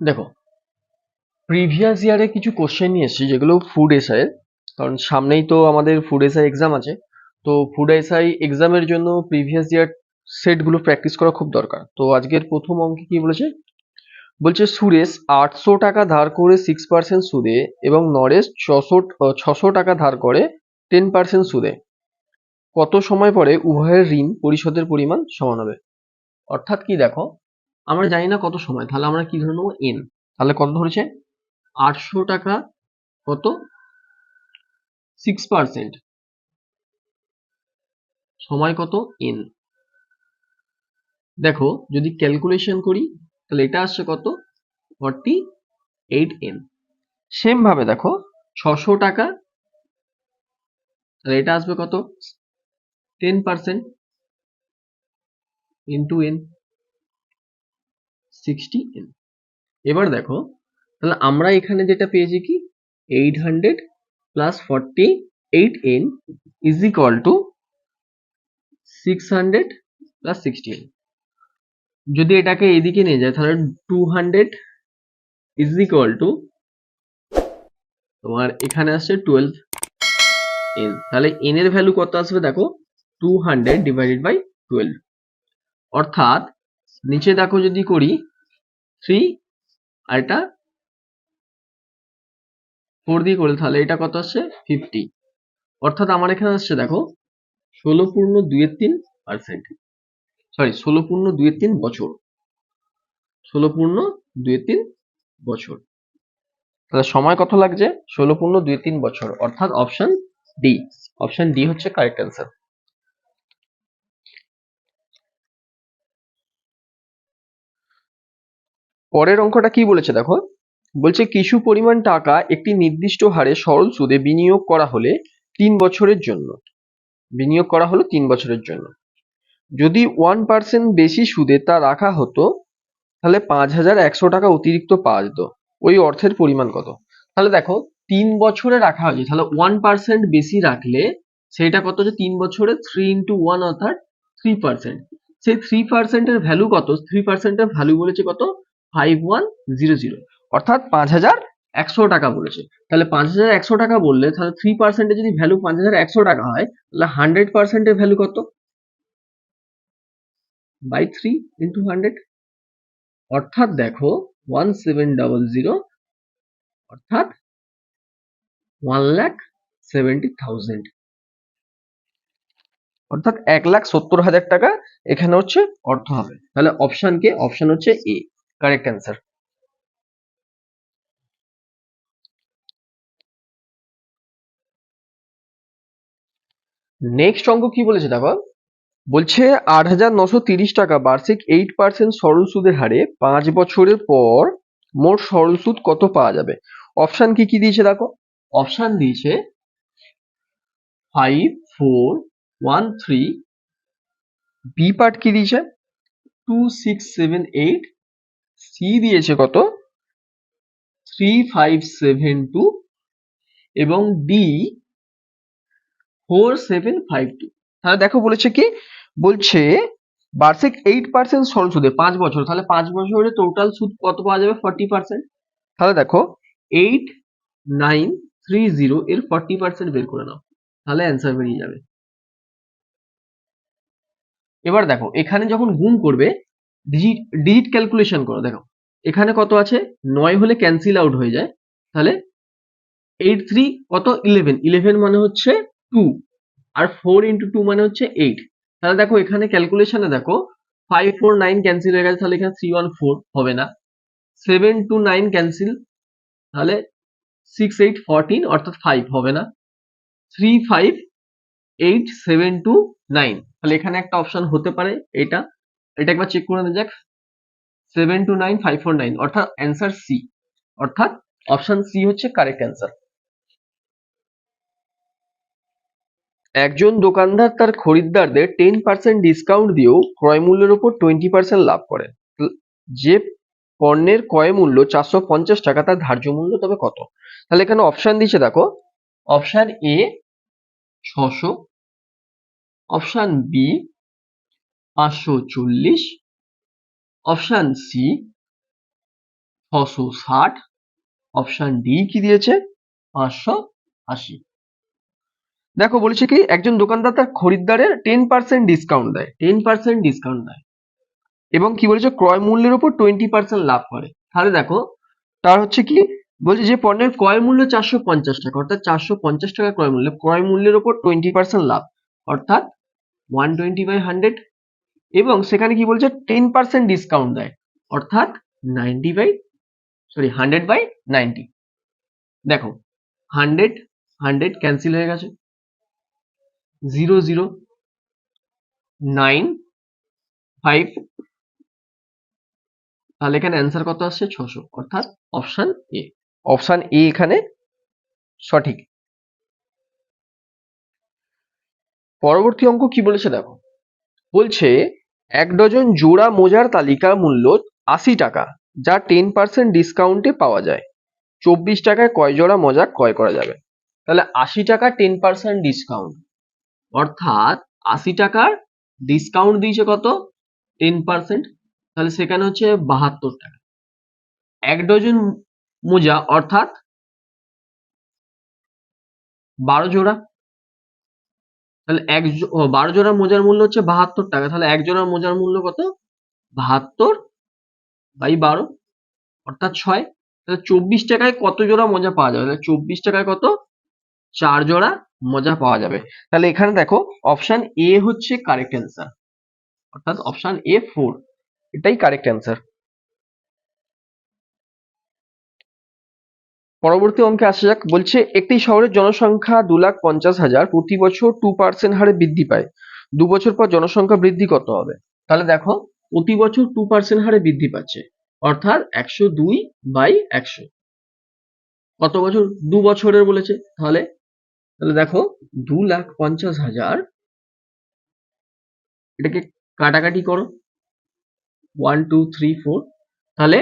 দেখো, প্রিভিয়াস ইয়ারে কিছু কোশ্চেন নিয়ে এসেছি যেগুলো ফুড এসআই এর, কারণ সামনেই তো আমাদের ফুড এসআই এক্সাম আছে। তো ফুড এসআই এক্সামের জন্য প্রিভিয়াস ইয়ার সেটগুলো প্র্যাকটিস করা খুব দরকার। তো আজকের প্রথম অঙ্কে কি বলেছে, বলছে সুরেশ 800 টাকা ধার করে 6% সুদে এবং নরেশ 600 টাকা ধার করে 10% সুদে কত সময় পরে উভয়ের ঋণ পরিশোধের পরিমাণ সমান হবে। অর্থাৎ কি, দেখো আমরা জানি না কত সময়, তাহলে আমরা কি ধরে নেবো, এন। তাহলে কত ধরেছে, 800 টাকা, কত, 6%, সময় কত, এন। দেখো যদি ক্যালকুলেশন করি তাহলে এটা আসছে কত, 48n। সেম ভাবে দেখো 600 টাকা, তাহলে এটা আসবে কত, 10% ইন্টু এন, 60n। এবার দেখো, তাহলে আমরা এখানে যেটা পেয়েছি কি, 800 plus 48n is equal to 600 plus 60n। যদি এটাকে এইদিকে নিয়ে যায় তাহলে 200 ইজ ইকুয়াল টু তোমার এখানে আসছে 12n। তাহলে n এর ভ্যালু কত আসবে, দেখো 200 ডিভাইডেড বাই 12। অর্থাৎ নিচে দেখো যদি করি 3 আর এটা 4 দিয়ে করলে তাহলে এটা কত আসছে, 50। অর্থাৎ আমার এখানে আসছে দেখো 16.23%, সরি 16.23 বছর, 16.23 বছর। তাহলে সময় কত লাগছে, 16.23 বছর। অর্থাৎ অপশন ডি, অপশন ডি হচ্ছে কারেক্ট অ্যান্সার। পরের অঙ্কটা কি বলেছে দেখো, বলছে কিছু পরিমাণ টাকা একটি নির্দিষ্ট হারে সরল সুদে বিনিয়োগ করা হলে 3 বছরের জন্য, বিনিয়োগ করা হলো 3 বছরের জন্য। যদি 1% বেশি সুদে তা রাখা হতো তাহলে 5100 টাকা অতিরিক্ত পাওয়া যেত। ওই অর্থের পরিমাণ কত। তাহলে দেখো 3 বছরে রাখা হয়েছে, তাহলে 1% বেশি রাখলে সেটা কত, যে 3 বছরে 3 into 1 অর্থাৎ 3%। সেই 3% এর ভ্যালু কত, 3% এর ভ্যালু বলেছে কত, 5100, অর্থাৎ 5100 টাকা বলেছে। তাহলে 5100 টাকা বললে তাহলে 3% যদি ভ্যালু 5100 টাকা হয় তাহলে 100% এর ভ্যালু কত, বাই 3 ইন্টু 100। অর্থাৎ দেখো 1700, অর্থাৎ 1,70,000, অর্থাৎ 1,70,000 টাকা এখানে হচ্ছে অর্থ হবে। তাহলে অপশন কে, অপশন হচ্ছে এ কারেক্ট অ্যান্সার। নেক্সট অঙ্ক কি বলেছে দেখো, বলছে 8,930 টাকা বার্ষিক 8% সরল সুদের হারে 5 বছরের পর মোট সরল সুদ কত পাওয়া যাবে। অপশন কি কি দিয়েছে দেখো, অপশন দিয়েছে 5, 4, 1, 3। বি পার্ট কি দিয়েছে 2, 6, 7, 8। সি দিয়েছে কত 3, 5, 7, 2 এবং ডি 4, 7, 5, 2। তাহলে দেখো বলেছে কি, বলছে বার্ষিক 8% সরল সুদে 5 বছর, তাহলে 5 বছরে টোটাল সুদ কত পাওয়া যাবে, 40%। তাহলে দেখো 8930 এর 40% বের করে নাও, তাহলে অ্যান্সার বেরিয়ে যাবে। এবার দেখো এখানে যখন গুণ করবে ডিজিট ডিজিট ক্যালকুলেশন করো, দেখো এখানে কত আছে, 9 হলে ক্যান্সেল আউট হয়ে যায়। তাহলে 8 3 কত, 11, 11 মানে হচ্ছে 2, আর 4 into 2 মানে হচ্ছে 8। তাহলে দেখো এখানে ক্যালকুলেশনে দেখো 5 4 9 ক্যান্সেল হয়ে গেছে, তাহলে এখানে 3 1 4 হবে না। 7 2 9 ক্যান্সেল, তাহলে 6 8 14 অর্থাৎ 5 হবে না। 3 5 8 7 2 9, তাহলে এখানে একটা অপশন হতে পারে এটা, এটা একবার চেক করে নেওয়া যাক। 7 2 9 5 4 9 অর্থাৎ অ্যান্সার সি, অর্থাৎ অপশন সি হচ্ছে কারেক্ট অ্যান্সার। একজন দোকানদার তার খরিদ্দারদের 10% ডিসকাউন্ট দিয়েও ক্রয় মূল্যের উপর 20% লাভ করেন। যে পণ্যের ক্রয় মূল্য 450 টাকা তার ধার্য মূল্য তবে কত। তাহলে এখানে অপশন দিচ্ছে দেখো, option A 600, option B 540, option C 660, option D কি দিয়েছে 580। দেখো বলেছে কি একজন দোকানদার তার খরিদ্দারের 10% ডিসকাউন্ট দেয়, 10% ডিসকাউন্ট দেয় এবং কি বলেছে ক্রয় মূল্যের উপর 20% লাভ করে। তাহলে দেখো তার হচ্ছে কি বলছে যে পণ্যের ক্রয় মূল্য 450 টাকা, অর্থাৎ 450 টাকা ক্রয় মূল্যের উপর 20% লাভ, অর্থাৎ 120/100, এবং সেখানে কি বলছে 10% ডিসকাউন্ট দেয়, অর্থাৎ 100/90। দেখো 100 100 ক্যান্সেল হয়ে গেছে, 0 0 9 5, তাহলে এখানে অ্যান্সার কত আসছে 600, অর্থাৎ অপশন এ, অপশন এ এখানে সঠিক। পরবর্তী অঙ্ক কি বলেছে দেখো, বলছে 1 ডজন জোড়া মোজার তালিকা মূল্য 80 টাকা, যা 10% ডিসকাউন্টে পাওয়া যায়। 24 টাকায় কয় জোড়া মোজা ক্রয় করা যাবে? তাহলে 80 টাকা 10% ডিসকাউন্ট, অর্থাৎ 80 টাকার ডিসকাউন্ট দিয়েছে কত 10%, তাহলে সেখানে হচ্ছে 72 টাকা। 1 ডজন মোজা অর্থাৎ 12 জোড়া, তাহলে 12 জোড়া মোজার মূল্য হচ্ছে 72 টাকা, তাহলে এক জোড়া মোজার মূল্য কত 72/12, অর্থাৎ 6। তাহলে 24 টাকায় কত জোড়া মোজা পাওয়া যাবে? তাহলে 24 টাকায় কত 4 জোড়া মোজা পাওয়া যাবে। তাহলে এখানে দেখো অপশন এ হচ্ছে কারেক্ট অ্যান্সার, অর্থাৎ অপশন এ 4 এটাই কারেক্ট অ্যান্সার। পরবর্তী অঙ্কে আসা যাক, বলছে একটি শহরের জনসংখ্যা 2,50,000 প্রতি বছর 2% হারে বৃদ্ধি পায়, 2 বছর পর জনসংখ্যা বৃদ্ধি কত হবে? তাহলে দেখো প্রতি বছর 2% হারে বৃদ্ধি পাচ্ছে, অর্থাৎ 102/100। কত বছর? 2 বছরের বলেছে, তাহলে তাহলে দেখো 2,50,000, এটাকে কাটাকাটি করো 1 2 3 4, তাহলে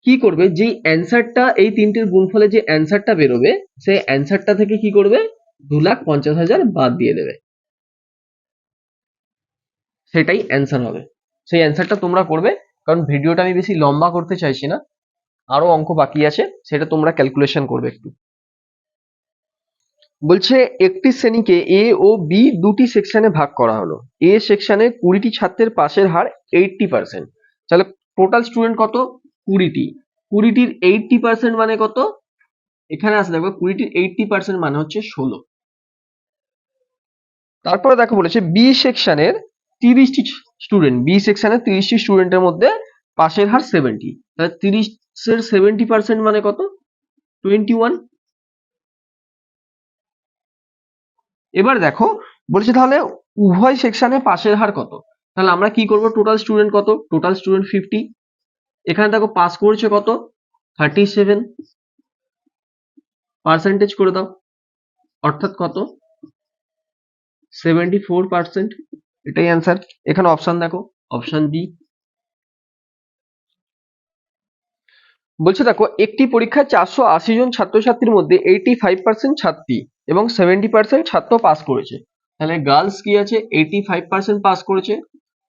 কি করবে যেই অ্যান্সারটা এই তিনটের গুণফলে যে অ্যান্সারটা বেরোবে সেই অ্যান্সারটা থেকে কি করবে 2,50,000 বাদ দিয়ে দেবে, সেটাই অ্যান্সার হবে। সেই অ্যান্সারটা তোমরা করবে, কারণ ভিডিওটা আমি বেশি লম্বা করতে চাইছি না, আরো অঙ্ক বাকি আছে, সেটা তোমরা ক্যালকুলেশন করবে একটু। বলছে একটি শ্রেণীকে এ ও বি দুটি সেকশনে ভাগ করা হলো। এ সেকশনে 20টি ছাত্রের পাশের হার 80%, তাহলে টোটাল স্টুডেন্ট কত 20টি, 20টির 80% মানে কত? এখানে আসলে দেখো 20টির 80% মানে হচ্ছে 16। তারপরে দেখো বলেছে বি সেকশনের 30টি স্টুডেন্ট, বি সেকশনের 30টি স্টুডেন্টের মধ্যে পাশের হার 70, তাহলে 30-এর 70% মানে কত 21। এবার দেখো বলেছে তাহলে উভয় সেকশনে পাশের হার কত? তাহলে আমরা কি করব, টোটাল স্টুডেন্ট কত, টোটাল স্টুডেন্ট 50, এখানে দেখো পাস করেছে কত 37, পার্সেন্টেজ করে দাও, অর্থাৎ কত 74%, এটাই অ্যান্সার। এখানে অপশন দেখো অপশন বি। বলছে দেখো একটি পরীক্ষায় 480 জন ছাত্রছাত্রীর মধ্যে 85% ছাত্রী এবং 70% ছাত্র পাস করেছে, তাহলে গার্লস কি আছে 85% পাস করেছে,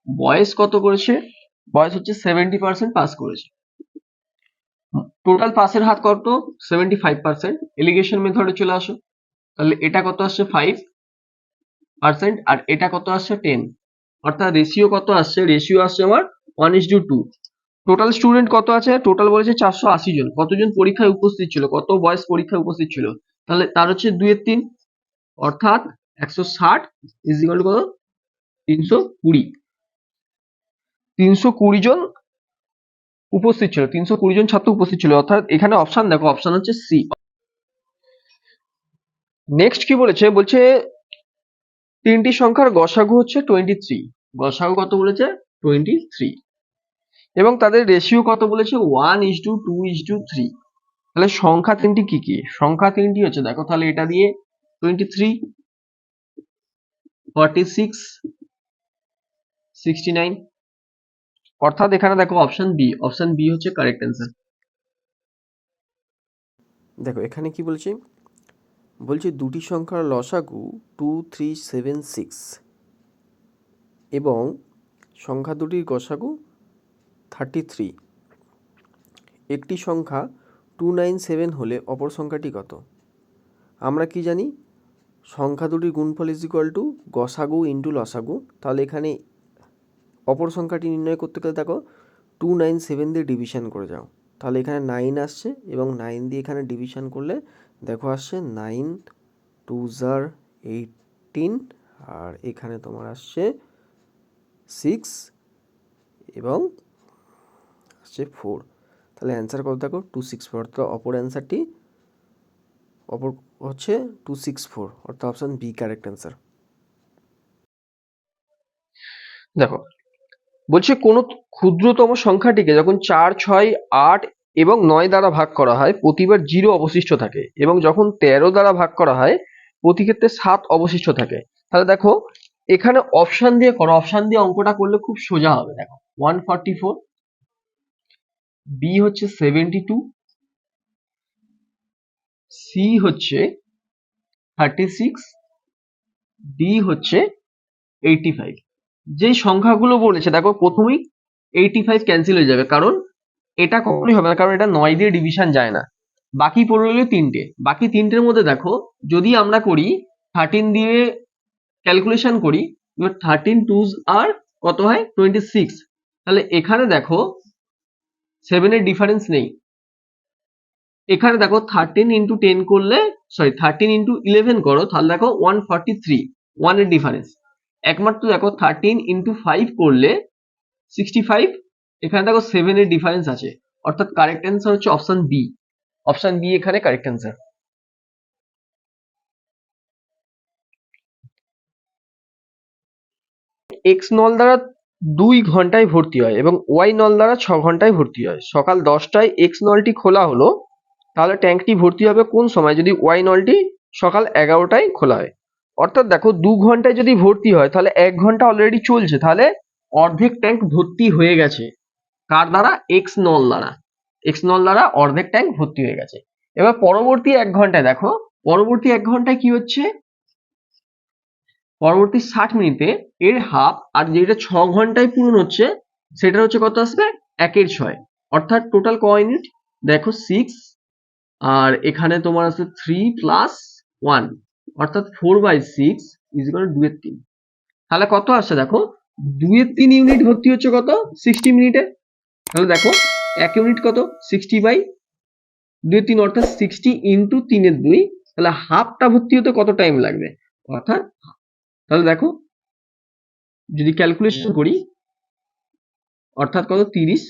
বয়েজ কত করেছে, বয়েজ হচ্ছে 70% পাস করেছে। টোটাল পাসের হার কত 75%, এলিগেশন মেথডে চলে আসো, তাহলে এটা কত আসছে 5% আর এটা কত আসছে 10, অর্থাৎ রেশিও কত আসছে, রেশিও আসছে আমার 1:2। টোটাল স্টুডেন্ট কত আছে, টোটাল বলেছে 480 জন, কতজন পরীক্ষায় উপস্থিত ছিল, কত বয়স পরীক্ষায় উপস্থিত ছিল, তাহলে তার হচ্ছে 2/3, অর্থাৎ 160 ইজ ইকুয়াল টু কত 320, 320 জন উপস্থিত ছিল, 320 জন ছাত্র উপস্থিত ছিল, অর্থাৎ এখানে অপশন দেখো অপশন হচ্ছে সি। নেক্সট কি বলেছে, বলছে তিনটি সংখ্যার গসাগু হচ্ছে 23, গসাগু কত বলেছে 23, এবং তাদের রেশিও কত বলেছে 1:2:3। তাহলে সংখ্যা তিনটি কি কি? সংখ্যা তিনটি হচ্ছে দেখো, তাহলে এটা দিয়ে 23, 46, 69, অর্থাৎ এখানে দেখো অপশন বি, অপশন বি হচ্ছে কারেক্ট অ্যান্সার। দেখো এখানে কি বলছে, বলছে দুটি সংখ্যার লসাগু 2376 এবং সংখ্যা দুটির গসাগু 33, একটি সংখ্যা 297 হলে অপর সংখ্যাটি কত? আমরা কি জানি সংখ্যা দুটির গুণফল ইজ ইকুয়াল টু গসাগু ইন্টু লসাগু। তাহলে এখানে অপর সংখ্যাটি নির্ণয় করতে গেলে দেখো 297 দিয়ে ডিভিশন করে যাও, তাহলে এখানে 9 আসছে এবং 9 দিয়ে এখানে ডিভিশন করলে দেখো আসছে 9 2s are 18 আর এখানে তোমার আসছে 6 এবং আসছে 4। তাহলে অ্যান্সার কত দেখো 264। তো অপর অ্যান্সারটি অপর হচ্ছে 264, অর্থাৎ অপশান বি কারেক্ট অ্যান্সার। দেখো বলছে কোনো ক্ষুদ্রতম সংখ্যাটিকে যখন 4, 6, 8 এবং 9 দ্বারা ভাগ করা হয় প্রতিবার 0 অবশিষ্ট থাকে এবং যখন 13 দ্বারা ভাগ করা হয় প্রতি ক্ষেত্রে 7 অবশিষ্ট থাকে। তাহলে দেখো এখানে অপশন দিয়ে করো, অপশন দিয়ে অঙ্কটা করলে খুব সোজা হবে। দেখো 144, বি হচ্ছে 72, সি হচ্ছে 36, ডি হচ্ছে 85। যেই সংখ্যাগুলো বলেছে দেখো প্রথমেই 85 ক্যান্সেল হয়ে যাবে, কারণ এটা কখনোই হবে না, কারণ এটা 9 দিয়ে ডিভিশন যায় না। বাকি পড়ে রইল তিনটে। বাকি তিনটের মধ্যে দেখো যদি আমরা করি 13 দিয়ে ক্যালকুলেশন করি, 13 2s আর কত হয় 26। তাহলে এখানে দেখো 7 এর ডিফারেন্স নেই। এখানে দেখো 13 ইন্টু 10 করলে, সরি 13 ইন্টু 11 করো, তাহলে দেখো 143, 1 এর ডিফারেন্স। একমাত্র দেখো 13 ইন্টু 5 করলে 65, এখানে দেখো 7 এর ডিফারেন্স আছে, অর্থাৎ কারেক্ট অ্যান্সার হচ্ছে অপশন বি। অপশন বি এখানে কারেক্ট অ্যান্সার। এক্স নল দ্বারা 2 ঘন্টায় ভর্তি হয় এবং ওয়াই নল দ্বারা 6 ঘন্টায় ভর্তি হয়। সকাল 10টায় এক্স নলটি খোলা হলো, তাহলে ট্যাঙ্কটি ভর্তি হবে কোন সময় যদি ওয়াই নলটি সকাল 11টায় খোলা হয়? অর্থাৎ দেখো 2 ঘন্টায় যদি ভর্তি হয় তাহলে 1 ঘন্টা অলরেডি চলছে, তাহলে অর্ধেক ট্যাঙ্ক ভর্তি হয়ে গেছে। কার দ্বারা? এক্স নল দ্বারা। এক্স নল দ্বারা অর্ধেক ট্যাঙ্ক ভর্তি হয়ে গেছে। এবার পরবর্তী 1 ঘন্টায় দেখো, পরবর্তী 1 ঘন্টায় কি হচ্ছে, পরবর্তী 60 মিনিটে এর হাফ, আর যেটা 6 ঘন্টায় পূরণ হচ্ছে সেটা হচ্ছে কত আসবে 1/6, অর্থাৎ টোটাল ক ইউনিট দেখো 6, আর এখানে তোমার আছে 3 প্লাস 1, অর্থাৎ 4/6 ইজ ইকুয়াল টু 2/3। তাহলে কত আসছে দেখো 2/3 ইউনিট ভর্তি হচ্ছে কত 60 মিনিটে। তাহলে দেখো 1 ইউনিট কত 60/2/3, অর্থাৎ 60 ইন্টু 3/2, তাহলে হাফটা ভর্তি হতে কত টাইম লাগবে, অর্থাৎ তাহলে দেখো যদি ক্যালকুলেশন করি অর্থাৎ কত 30,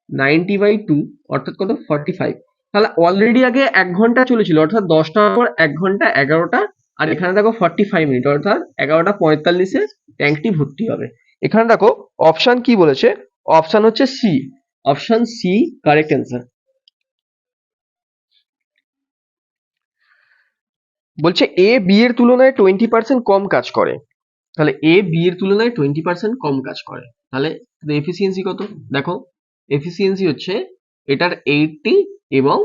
90/2 অর্থাৎ কত 45। তাহলে অলরেডি আগে 1 ঘন্টা চলেছিল, অর্থাৎ 10টার পর 1 ঘন্টা 11টা, আর এখানে দেখো 45 মিনিট, অর্থাৎ 11:45 ট্যাঙ্কটি ভর্তি হবে। এখানে দেখো অপশন কি বলেছে, অপশন হচ্ছে C, option C correct answer. বলছে এ বি এর তুলনায় 20% কম কাজ করে। তাহলে এ বি এর তুলনায় 20% কম কাজ করে, তাহলে এফিসিয়েন্সি কত? দেখো এফিসিয়েন্সি হচ্ছে এটার 80 এবং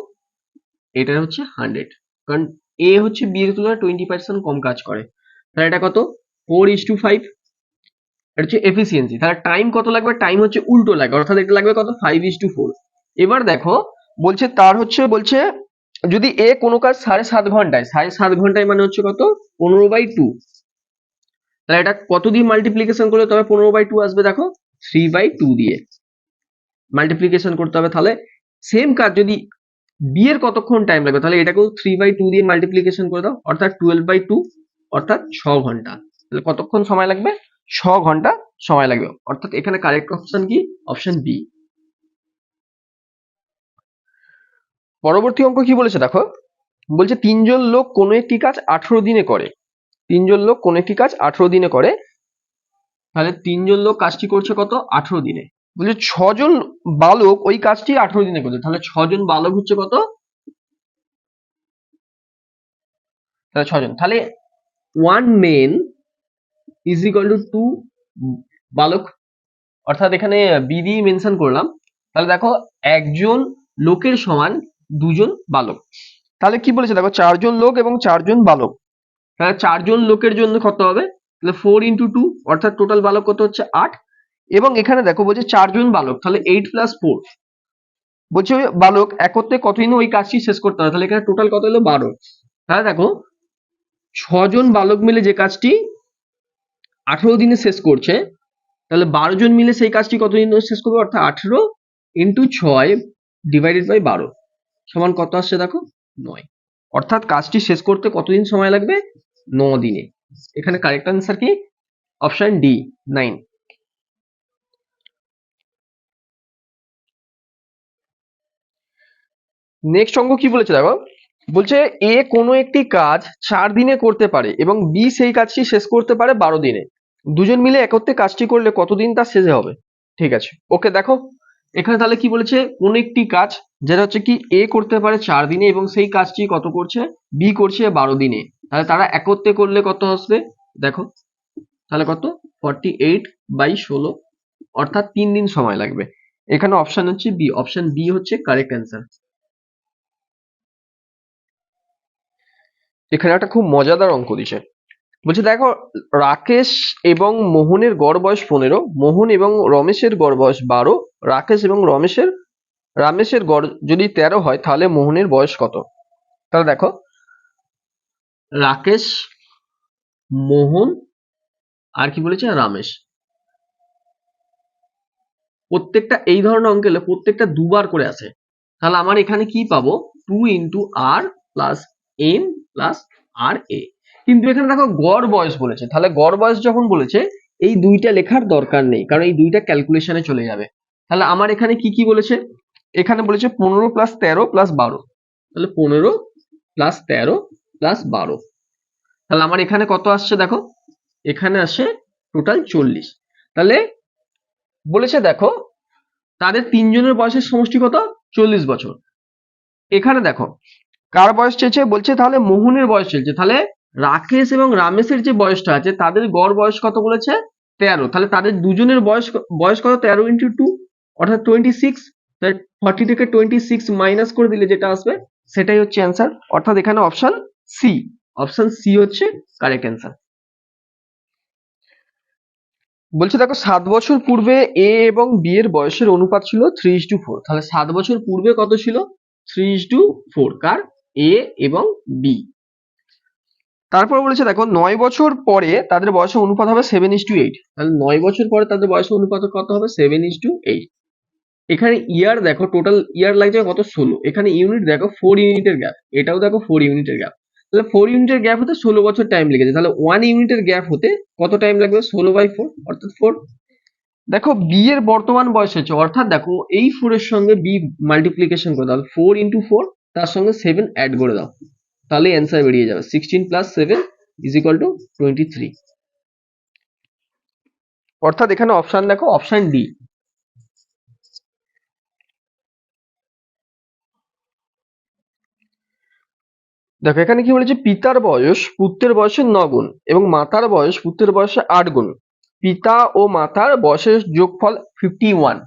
এটার হচ্ছে 100, কারণ এ হচ্ছে বি এর তুলনায় 20% কম কাজ করে। তাহলে এটা কত 4:5, এটা হচ্ছে এফিসিয়েন্সি। তাহলে টাইম কত লাগবে? টাইম হচ্ছে উল্টো লাগবে, অর্থাৎ এটা লাগবে কত 5:4। এবার দেখো বলছে তার হচ্ছে বলছে যদি এ কোনো কাজ 7.5 ঘন্টায়, 7.5 ঘন্টায় মানে হচ্ছে কত 15/2, তাহলে এটা কত দিয়ে মাল্টিপ্লিকেশন করলে তবে 15/2 আসবে? দেখো 3/2 দিয়ে মাল্টিপ্লিকেশন করতে হবে। তাহলে সেম কাজ যদি বি এর কতক্ষণ টাইম লাগবে, তাহলে এটাকেও 3/2 দিয়ে মাল্টিপ্লিকেশন করে দাও, অর্থাৎ 12/2, অর্থাৎ 6 ঘন্টা। তাহলে কতক্ষণ সময় লাগবে? 6 ঘন্টা সময় লাগবে, অর্থাৎ এখানে কারেক্ট অপশন কি? Option B. পরবর্তী অঙ্ক কি বলেছে দেখো, বলছে 3 জন লোক কোনো একটি কাজ 18 দিনে করে। 3 জন লোক কোনো একটি কাজ 18 দিনে করে, তাহলে 3 জন লোক কাজটি করছে কত 18 দিনে। বলছে 6 জন বালক ওই কাজটি 18 দিনে করছে, তাহলে 6 জন বালক হচ্ছে কত, তাহলে 6 জন, তাহলে 1 মেন ইজ ইকুয়াল টু 2 বালক, অর্থাৎ এখানে বি দিয়ে মেনশন করলাম। তাহলে দেখো একজন লোকের সমান 2 জন বালক। তাহলে কি বলেছে দেখো 4 জন লোক এবং 4 জন বালক, তাহলে 4 জন লোকের জন্য কত হবে, তাহলে 4 ইন্টু 2, অর্থাৎ টোটাল বালক কত হচ্ছে 8। এবং এখানে দেখো বলছে 4 জন বালক, তাহলে 8 প্লাস 4, বলছে ওই বালক একত্রে কতদিন ওই কাজটি শেষ করতে হবে, তাহলে এখানে টোটাল কত হলো 12। তাহলে দেখো 6 জন বালক মিলে যে কাজটি 18 দিনে শেষ করছে, তাহলে 12 জন মিলে সেই কাজটি কতদিন শেষ করবে, অর্থাৎ 18 ইন্টু 6 ডিভাইডেড বাই 12 সমান কত আসছে দেখো 9। অর্থাৎ কাজটি শেষ করতে কতদিন সময় লাগবে, 9 দিনে। এখানে কারেক্ট আনসার কি, অপশন ডি 9। নেক্সট অঙ্ক কি বলেছে দেখো, বলছে এ কোনো একটি কাজ 4 দিনে করতে পারে এবং বি সেই কাজটি শেষ করতে পারে 12 দিনে। দুজন মিলে একত্রে কাজটি করলে কতদিন তা শেষ হবে। ঠিক আছে, ওকে দেখো এখানে তাহলে কি বলেছে, কোন একটি কাজ যেটা হচ্ছে কি এ করতে পারে 4 দিনে এবং সেই কাজটি কত করছে, বি করছে 12 দিনে, তাহলে তারা একত্রে করলে কত আসবে দেখো, তাহলে কত 48/16, অর্থাৎ 3 দিন সময় লাগবে। এখানে অপশন হচ্ছে বি, অপশন বি হচ্ছে কারেক্ট অ্যান্সার। এখানে একটা খুব মজাদার অঙ্ক দিছে, বলছে দেখো রাকেশ এবং মোহনের গড় বয়স 15, মোহন এবং রমেশের গড় বয়স 12, রাকেশ এবং রামেশের গড় যদি 13 হয় তাহলে মোহনের বয়স কত। তাহলে দেখো রাকেশ, মোহন আর কি বলেছে রামেশ, প্রত্যেকটা এই ধরনের অঙ্ক এলে প্রত্যেকটা দুবার করে আসে, তাহলে আমার এখানে কি পাবো 2 ইন্টু আর প্লাস এম প্লাস আর এ। কিন্তু এখানে দেখো গড় বয়স বলেছে, তাহলে গড় বয়স যখন বলেছে এই দুইটা লেখার দরকার নেই, কারণ এই দুইটা ক্যালকুলেশনে চলে যাবে। তাহলে আমার এখানে কি কি বলেছে, এখানে বলেছে 15 প্লাস 13 প্লাস 12, তাহলে 15 প্লাস 13 প্লাস 12, তাহলে আমার এখানে কত আসছে দেখো, এখানে আসে টোটাল 40। তাহলে বলেছে দেখো তাদের তিনজনের বয়সের সমষ্টি কত, 40 বছর। এখানে দেখো কার বয়স চেয়েছে, বলছে তাহলে মোহনের বয়স চেয়েছে, তাহলে রাকেশ এবং রামেশের যে বয়সটা আছে তাদের গড় বয়স কত বলেছে 13, তাহলে তাদের দুজনের বয়স বয়স কত 13 ইন্টু 2 অর্থাৎ 26, তাহলে 40 থেকে 26 মাইনাস করে দিলে যেটা আসবে সেটাই হচ্ছে অ্যান্সার, অর্থাৎ এখানে অপশন সি, অপশন সি হচ্ছে কারেক্ট অ্যান্সার। বলছে দেখো 7 বছর পূর্বে এ এবং বি এর বয়সের অনুপাত ছিল 3:4, তাহলে 7 বছর পূর্বে কত ছিল 3:4, কার এ এবং বি। তারপর বলেছে দেখো 9 বছর পরে তাদের বয়সের অনুপাত হবে 7:8, তাহলে 9 বছর পরে তাদের বয়সের অনুপাত কত হবে 7:8। এখানে ইয়ার দেখো টোটাল ইয়ার লাগছে কত 16, এখানে ইউনিট দেখো 4 ইউনিটের গ্যাপ, এটাও দেখো 4 ইউনিটের গ্যাপ, তাহলে 4 ইউনিটের গ্যাপ হতে 16 বছর টাইম লেগেছে, তাহলে 1 ইউনিটের গ্যাপ হতে কত টাইম লাগবে 16/4 অর্থাৎ 4। দেখো বি এর বর্তমান বয়স হচ্ছে, অর্থাৎ দেখো এই 4 এর সঙ্গে বি মাল্টিপ্লিকেশন করে দাও, 4 ইন্টু 4 তার সঙ্গে 7 অ্যাড করে দাও, তাহলে অ্যান্সার বেরিয়ে যাবে 16 প্লাস 7 ইজ ইকুয়াল টু 23, অর্থাৎ এখানে অপশন দেখো অপশন ডি। দেখো এখানে কি বলেছে, পিতার বয়স পুত্রের বয়সের 9 গুণ এবং মাতার বয়স পুত্রের বয়সের 8 গুণ, পিতা ও মাতার বয়সের যোগফল 51,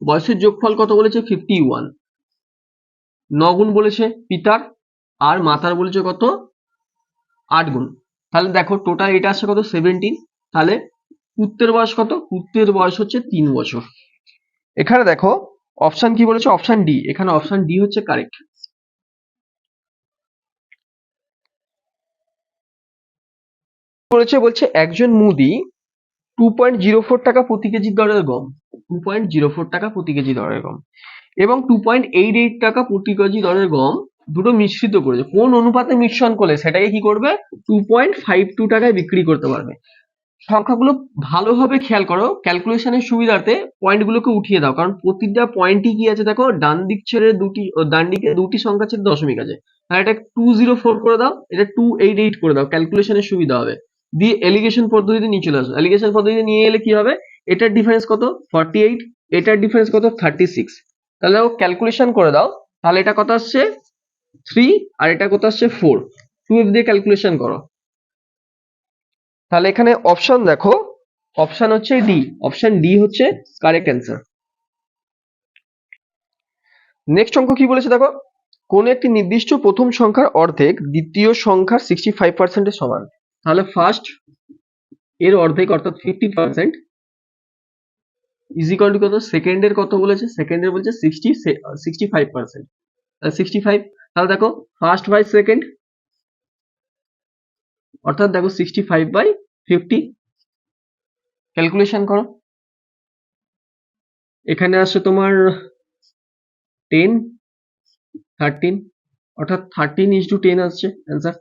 বয়সের যোগফল কত বলেছে 51, 9 গুণ বলেছে পিতার আর মাতার বলেছে কত 8 গুণ, তাহলে দেখো টোটাল এটা আসছে কত 17, তাহলে পুত্রের বয়স কত, পুত্রের বয়স হচ্ছে 3 বছর। এখানে দেখো অপশন কি বলেছে, অপশন ডি, এখানে অপশন ডি হচ্ছে কারেক্ট। বলছে একজন মুদি 2.04 টাকা প্রতি কেজি দরের গম, 2.04 টাকা প্রতি কেজি দরের গম এবং 2.88 টাকা প্রতি কেজি দরের গম দুটো মিশ্রিত করেছে, কোন অনুপাতে মিশ্রণ করলে সেটাকে কি করবে 2.52 টাকায় বিক্রি করতে পারবে। সংখ্যাগুলো ভালোভাবে খেয়াল করো, ক্যালকুলেশনের সুবিধার্থে পয়েন্টগুলোকে উঠিয়ে দাও, কারণ প্রতিটা পয়েন্টই কি আছে দেখো, ডান দিক ছেড়ে ডান দিকে দুটি সংখ্যা ছেড়ে দশমিক আছে, আর এটা 204 করে দাও, এটা 288 করে দাও, ক্যালকুলেশনের সুবিধা হবে। দিয়ে এলিগেশন পদ্ধতিতে নিয়ে চলে আসো, এলিগেশন পদ্ধতিতে নিয়ে এলে কি হবে, এটার ডিফারেন্স কত 48, এটার ডিফারেন্স কত 36, তাহলে ক্যালকুলেশন করে দাও, তাহলে এটা কত আসছে 3 আর এটা কত আসছে 4, 12 দিয়ে ক্যালকুলেশন করো, তাহলে এখানে অপশন দেখো অপশন হচ্ছে ডি, অপশন ডি হচ্ছে কারেক্ট অ্যান্সার। নেক্সট অঙ্ক কি বলেছে দেখো, কোন একটি নির্দিষ্ট প্রথম সংখ্যার অর্ধেক দ্বিতীয় সংখ্যার 65% এর সমান, তাহলে ফার্স্ট এর অর্ধেক অর্থাৎ 50% ইজ ইকুয়াল টু কত, সেকেন্ডের কত বলেছে, সেকেন্ডের বলছে 65%, 65, তাহলে দেখো ফার্স্ট বাই সেকেন্ড, অর্থাৎ দেখো 65/50, ক্যালকুলেশন করো, এখানে আসছে তোমার 10, 13, অর্থাৎ 13:10 আসছে অ্যান্সার।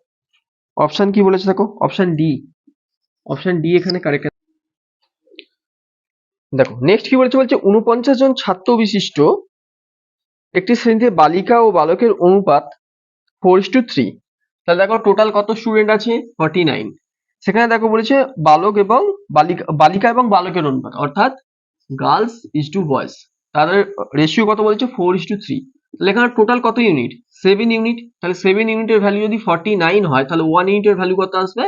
অপশন কি বলেছে দেখো, অপশন ডি, অপশন ডি এখানে কারেক্ট। দেখো নেক্সট কি বলেছে, বলছে 49 জন ছাত্র বিশিষ্ট একটি শ্রেণীতে বালিকা ও বালকের অনুপাত 4:3, তাহলে দেখো টোটাল কত স্টুডেন্ট আছে, 49, সেখানে দেখো বলেছে বালক এবং বালিকা এবং বালকের অনুপাত, অর্থাৎ গার্লস ইজ টু বয়েজ, তাদের রেশিও কত বলেছে 4:3, তাহলে এখানে টোটাল কত ইউনিট, 7 ইউনিট, তাহলে 7 ইউনিটের ভ্যালু যদি 49 হয় তাহলে 1 ইউনিটের ভ্যালু কত আসবে,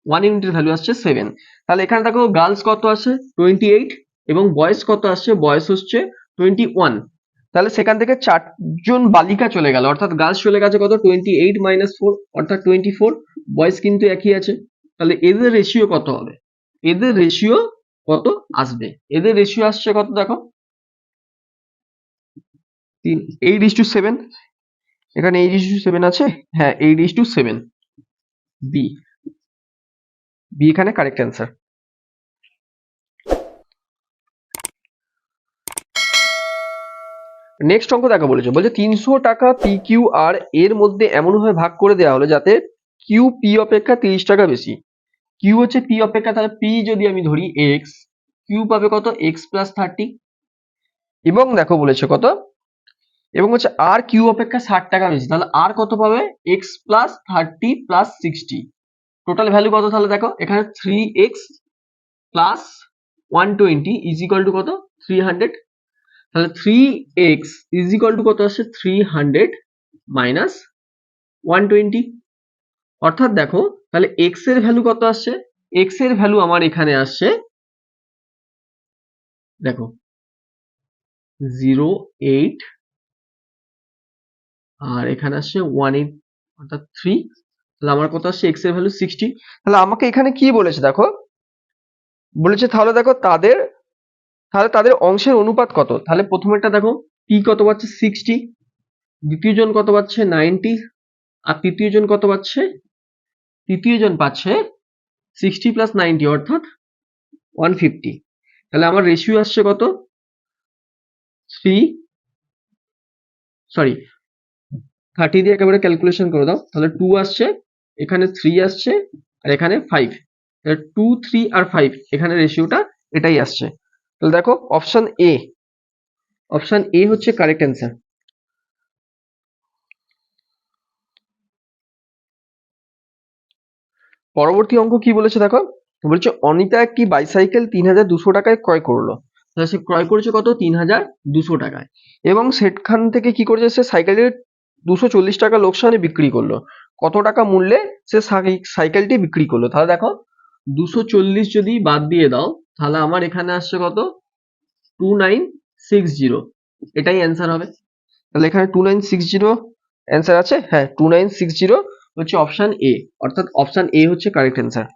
1 ইউনিটের ভ্যালু আসছে 7, তাহলে এখানে দেখো গার্লস কত আসছে 28 এবং বয়েজ কত আসছে, বয়েজ হচ্ছে 21, তাহলে সেখান থেকে 4 জন বালিকা চলে গেল, অর্থাৎ গার্লস চলে গেছে কত 28 - 4 অর্থাৎ 24, বয়েজ কিন্তু একই আছে, তাহলে এদের রেশিও কত হবে, এদের রেশিও কত আসবে, এদের রেশিও আসছে কত দেখো 8:7, এখানে 8:7 আছে, হ্যাঁ 8:7, বি, বি এখানে কারেক্ট অ্যান্সার। নেক্সট অঙ্ক দেখা বলেছে, বলছে 300 টাকা পি কিউ আর এর মধ্যে এমনভাবে ভাগ করে দেওয়া হলো যাতে কিউ পি অপেক্ষা 30 টাকা বেশি, কিউ হচ্ছে পি অপেক্ষা, তাহলে পি যদি আমি ধরি এক্স, কিউ পাবে কত এক্স প্লাস 30, এবং দেখো বলেছে কত, এবং হচ্ছে আর কিউ অপেক্ষা 60 টাকা বেশি, তাহলে আর কত পাবে x plus 30 plus 60, total value কত, তাহলে দেখো এখানে 3x plus 120 is equal to কত 300, তাহলে 3x ইজ ইকুয়াল টু কত আসছে 300 মাইনাস 120, অর্থাৎ দেখো তাহলে x এর ভ্যালু কত আসছে, x এর ভ্যালু আমার এখানে আসছে দেখো 0.8 আর এখানে আসছে 1.8 অর্থাৎ 3, তাহলে আমার কত আসছে x এর ভ্যালু 60, তাহলে আমাকে এখানে কি বলেছে দেখো, বলেছে তাহলে দেখো তাদের অংশের অনুপাত কত, তাহলে প্রথমেরটা দেখো p কত পাচ্ছে 60, দ্বিতীয় জন কত পাচ্ছে 90, আর তৃতীয় জন কত পাচ্ছে, তৃতীয় জন পাচ্ছে 60 প্লাস 90 অর্থাৎ 150, তাহলে আমার রেশিও আসছে কত 30 দিয়ে একেবারে ক্যালকুলেশন করে দাও, তাহলে 2 আসছে, এখানে 3 আসছে, আর এখানে 5, তাহলে 2, 3 আর 5 এখানে রেশিওটা এটাই আসছে, তাহলে দেখো অপশন এ, অপশন এ হচ্ছে কারেক্ট অ্যান্সার। পরবর্তী অঙ্ক কি বলেছে দেখো, বলছে অনিতা একটি বাইসাইকেল 3200 টাকায় ক্রয় করলো, তাহলে সে ক্রয় করেছে কত 3200 টাকায়, এবং সেখান থেকে কি করেছে, সে সাইকেলের 240 টাকা লোকসানে বিক্রি করলো, কত টাকা মূল্যে সে সাইকেলটি বিক্রি করলো, তাহলে দেখো 240 যদি বাদ দিয়ে দাও তাহলে আমার এখানে আসছে কত 2960, এটাই অ্যান্সার হবে, তাহলে এখানে 2960 অ্যান্সার আছে, হ্যাঁ 2960 হচ্ছে অপশন এ, অর্থাৎ অপশন এ হচ্ছে কারেক্ট অ্যান্সার।